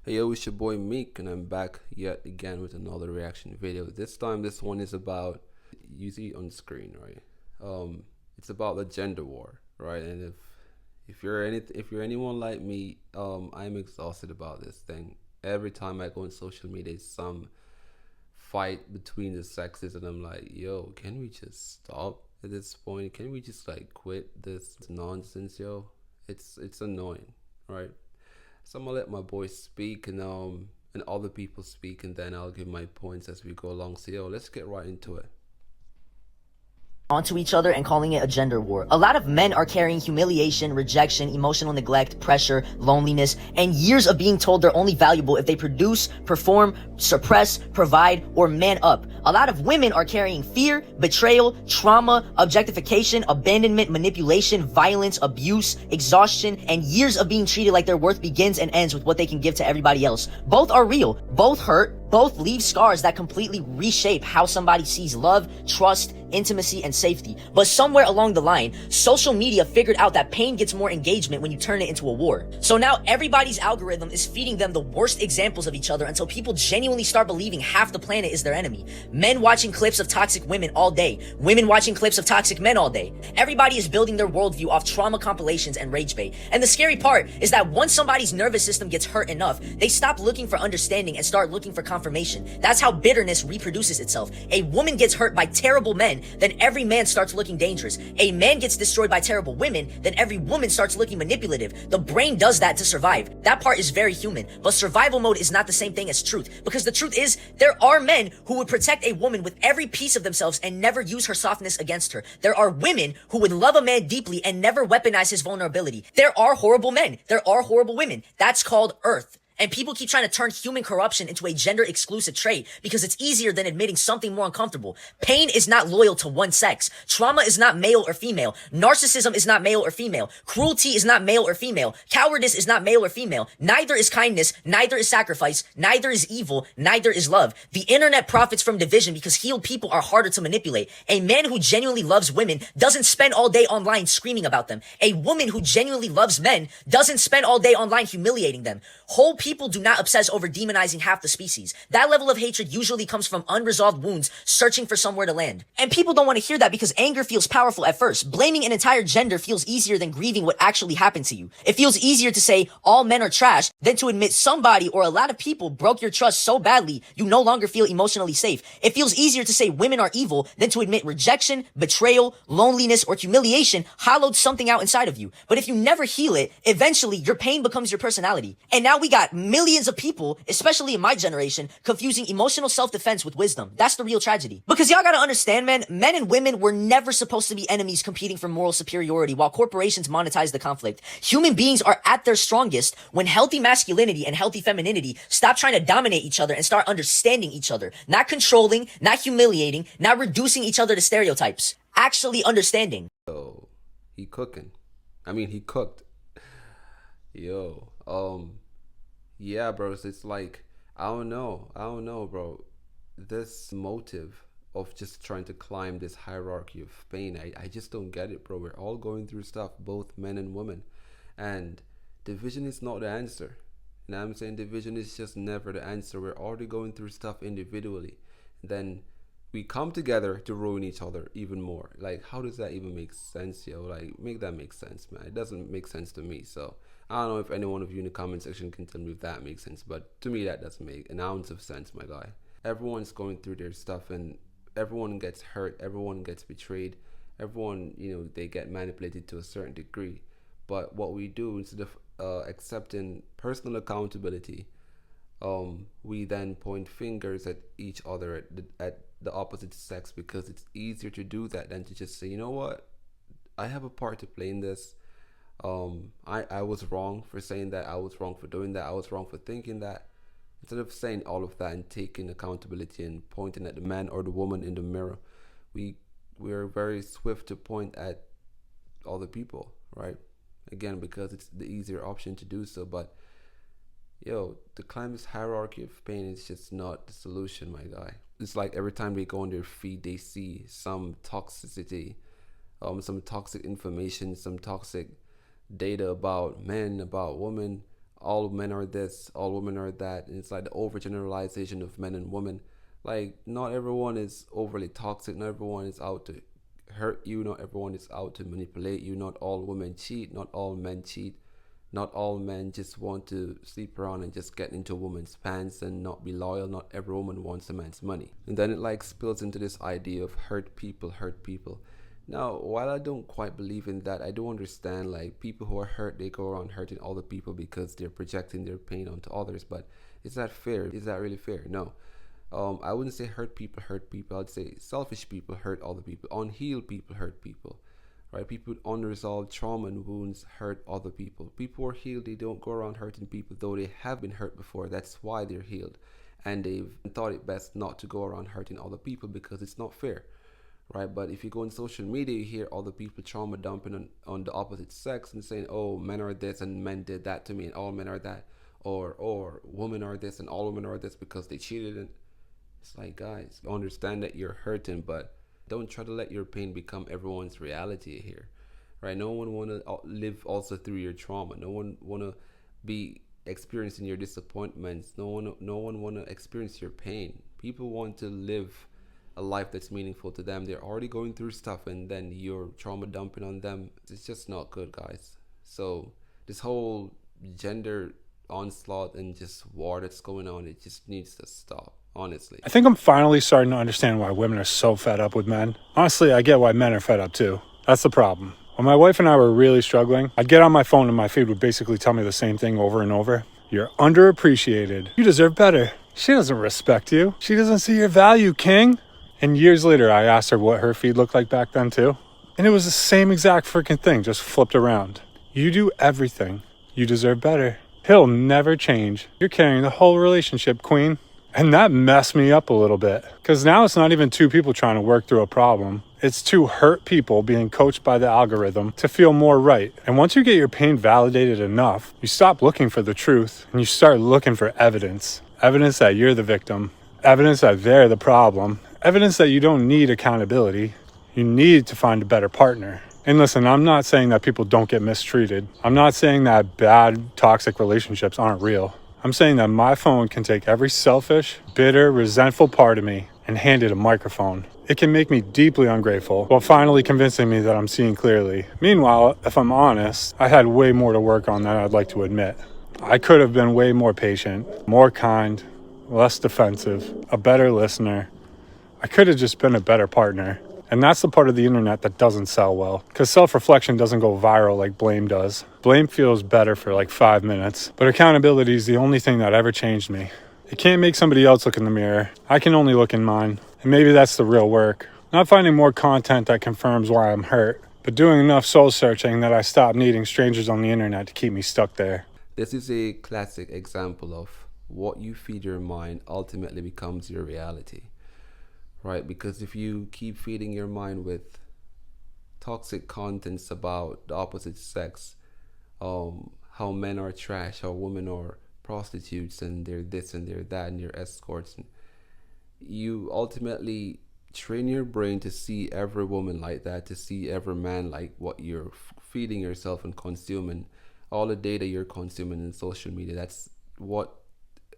Hey yo, it's your boy Meek, and I'm back yet again with another reaction video. This time, this one is about, you see on screen, right? It's about the gender war, right? And if you're anyone like me, I'm exhausted about this thing. Every time I go on social media, it's some fight between the sexes, and I'm like, yo, can we just stop at this point? Can we just like quit this nonsense, yo? It's annoying, right? So I'm gonna let my boys speak and other people speak, and then I'll give my points as we go along. So yo, let's get right into it. Onto each other and calling it a gender war. A lot of men are carrying humiliation, rejection, emotional neglect, pressure, loneliness, and years of being told they're only valuable if they produce, perform, suppress, provide, or man up. A lot of women are carrying fear, betrayal, trauma, objectification, abandonment, manipulation, violence, abuse, exhaustion, and years of being treated like their worth begins and ends with what they can give to everybody else. Both are real, both hurt, both leave scars that completely reshape how somebody sees love, trust, intimacy, and safety. But somewhere along the line, social media figured out that pain gets more engagement when you turn it into a war. So now everybody's algorithm is feeding them the worst examples of each other until people genuinely start believing half the planet is their enemy. Men watching clips of toxic women all day. Women watching clips of toxic men all day. Everybody is building their worldview off trauma compilations and rage bait. And the scary part is that once somebody's nervous system gets hurt enough, they stop looking for understanding and start looking for confirmation. That's how bitterness reproduces itself. A woman gets hurt by terrible men, then every man starts looking dangerous. A man gets destroyed by terrible women, then every woman starts looking manipulative. The brain does that to survive. That part is very human, but survival mode is not the same thing as truth, because the truth is, there are men who would protect a woman with every piece of themselves and never use her softness against her. There are women who would love a man deeply and never weaponize his vulnerability. There are horrible men. There are horrible women. That's called Earth. And people keep trying to turn human corruption into a gender exclusive trait because it's easier than admitting something more uncomfortable. Pain is not loyal to one sex. Trauma is not male or female. Narcissism is not male or female. Cruelty is not male or female. Cowardice is not male or female. Neither is kindness. Neither is sacrifice. Neither is evil. Neither is love. The internet profits from division because healed people are harder to manipulate. A man who genuinely loves women doesn't spend all day online screaming about them. A woman who genuinely loves men doesn't spend all day online humiliating them. Whole people do not obsess over demonizing half the species. That level of hatred usually comes from unresolved wounds searching for somewhere to land. And people don't want to hear that because anger feels powerful at first. Blaming an entire gender feels easier than grieving what actually happened to you. It feels easier to say all men are trash than to admit somebody or a lot of people broke your trust so badly you no longer feel emotionally safe. It feels easier to say women are evil than to admit rejection, betrayal, loneliness, or humiliation hollowed something out inside of you. But if you never heal it, eventually your pain becomes your personality. And now we got millions of people, especially in my generation, confusing emotional self-defense with wisdom. That's the real tragedy. Because y'all gotta understand, man, men and women were never supposed to be enemies competing for moral superiority while corporations monetize the conflict. Human beings are at their strongest when healthy masculinity and healthy femininity stop trying to dominate each other and start understanding each other. Not controlling, not humiliating, not reducing each other to stereotypes. Actually understanding. So he cooking. He cooked. Yo, yeah, bro. It's like I don't know, bro. This motive of just trying to climb this hierarchy of pain, I just don't get it, bro. We're all going through stuff, both men and women, and division is not the answer. You know what I'm saying? Division is just never the answer. We're already going through stuff individually, then we come together to ruin each other even more. Like, how does that even make sense, yo? Like, make that make sense, man. It doesn't make sense to me. So I don't know if any one of you in the comment section can tell me if that makes sense, but to me that doesn't make an ounce of sense, my guy. Everyone's going through their stuff, and everyone gets hurt, everyone gets betrayed, everyone, they get manipulated to a certain degree. But what we do, instead of accepting personal accountability, we then point fingers at each other, at the opposite sex, because it's easier to do that than to just say, you know what, I have a part to play in this. I was wrong for saying that, I was wrong for doing that, I was wrong for thinking that. Instead of saying all of that and taking accountability and pointing at the man or the woman in the mirror, we're very swift to point at other people, right? Again, because it's the easier option to do so. But yo, to climb this hierarchy of pain is just not the solution, my guy. It's like every time they go on their feed, they see some toxicity, some toxic information, some toxic data about men, about women, all men are this, all women are that. And it's like the overgeneralization of men and women. Like, not everyone is overly toxic. Not everyone is out to hurt you. Not everyone is out to manipulate you. Not all women cheat. Not all men cheat. Not all men just want to sleep around and just get into a woman's pants and not be loyal. Not every woman wants a man's money. And then it like spills into this idea of hurt people, hurt people. Now, while I don't quite believe in that, I do understand like people who are hurt, they go around hurting other people because they're projecting their pain onto others. But is that fair? Is that really fair? No. I wouldn't say hurt people hurt people. I'd say selfish people hurt other people. Unhealed people hurt people. Right? People with unresolved trauma and wounds hurt other people. People who are healed, they don't go around hurting people, though they have been hurt before. That's why they're healed. And they've thought it best not to go around hurting other people because it's not fair. Right? But if you go on social media, you hear other people trauma dumping on the opposite sex and saying, oh, men are this and men did that to me and all men are that. Or women are this and all women are this because they cheated. And it's like, guys, understand that you're hurting, but don't try to let your pain become everyone's reality here, right? No one want to live also through your trauma. No one want to be experiencing your disappointments. No one want to experience your pain. People want to live a life that's meaningful to them. They're already going through stuff, and then you're trauma dumping on them. It's just not good, guys. So this whole gender onslaught and just war that's going on, it just needs to stop. Honestly, I think I'm finally starting to understand why women are so fed up with men. Honestly, I get why men are fed up too. That's the problem. When my wife and I were really struggling, I'd get on my phone and my feed would basically tell me the same thing over and over. You're underappreciated. You deserve better. She doesn't respect you. She doesn't see your value, king. And years later, I asked her what her feed looked like back then too. And it was the same exact freaking thing, just flipped around. You do everything. You deserve better. He'll never change. You're carrying the whole relationship, queen. And that messed me up a little bit, because now it's not even two people trying to work through a problem. It's two hurt people being coached by the algorithm to feel more right. And once you get your pain validated enough, you stop looking for the truth and you start looking for evidence. Evidence that you're the victim. Evidence that they're the problem. Evidence that you don't need accountability. You need to find a better partner. And listen, I'm not saying that people don't get mistreated. I'm not saying that bad, toxic relationships aren't real. I'm saying that my phone can take every selfish, bitter, resentful part of me and hand it a microphone. It can make me deeply ungrateful while finally convincing me that I'm seeing clearly. Meanwhile, if I'm honest, I had way more to work on than I'd like to admit. I could have been way more patient, more kind, less defensive, a better listener. I could have just been a better partner. And that's the part of the internet that doesn't sell well, because self-reflection doesn't go viral like blame does. Blame feels better for like 5 minutes, but accountability is the only thing that ever changed me. It can't make somebody else look in the mirror. I can only look in mine. And maybe that's the real work. Not finding more content that confirms why I'm hurt, but doing enough soul searching that I stop needing strangers on the internet to keep me stuck there. This is a classic example of what you feed your mind ultimately becomes your reality. Right? Because if you keep feeding your mind with toxic contents about the opposite sex, how men are trash, how women are prostitutes, and they're this and they're that, and they're escorts, and you ultimately train your brain to see every woman like that, to see every man like what you're feeding yourself and consuming. All the data you're consuming in social media, that's what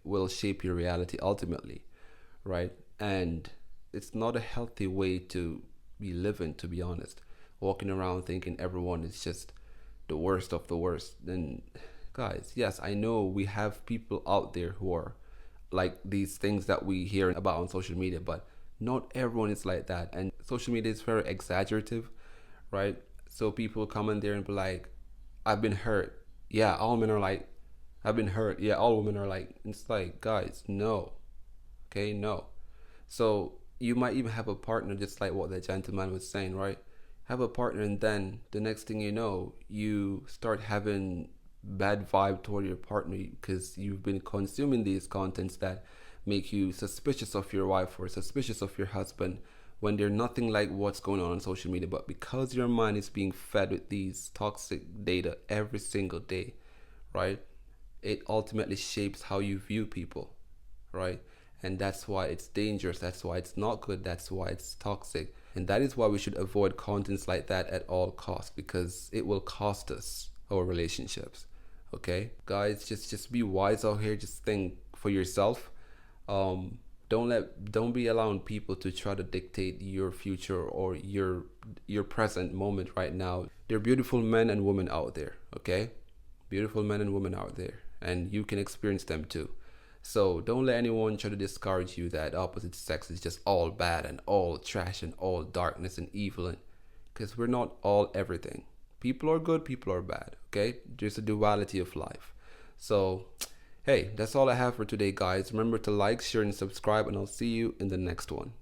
will shape your reality ultimately, right? And it's not a healthy way to be living, to be honest. Walking around thinking everyone is just the worst of the worst. Then, guys, yes, I know we have people out there who are like these things that we hear about on social media, but not everyone is like that. And social media is very exaggerative, right? So people come in there and be like, I've been hurt. Yeah, all men are like, I've been hurt. Yeah, all women are like, it's like, guys, no. Okay, no. So you might even have a partner, just like what the gentleman was saying, right? Have a partner, and then the next thing you know, you start having bad vibe toward your partner because you've been consuming these contents that make you suspicious of your wife or suspicious of your husband when they're nothing like what's going on social media. But because your mind is being fed with these toxic data every single day, right? It ultimately shapes how you view people, right? And that's why it's dangerous. That's why it's not good. That's why it's toxic. And that is why we should avoid contents like that at all costs, because it will cost us our relationships, Okay, guys, just be wise out here. Just think for yourself. Don't be allowing people to try to dictate your future or your present moment right now. There are beautiful men and women out there. Okay, beautiful men and women out there, and you can experience them too. So don't let anyone try to discourage you that opposite sex is just all bad and all trash and all darkness and evil, and because we're not all everything. People are good, people are bad. Okay, there's a duality of life. So hey, that's all I have for today, guys. Remember to like, share, and subscribe, and I'll see you in the next one.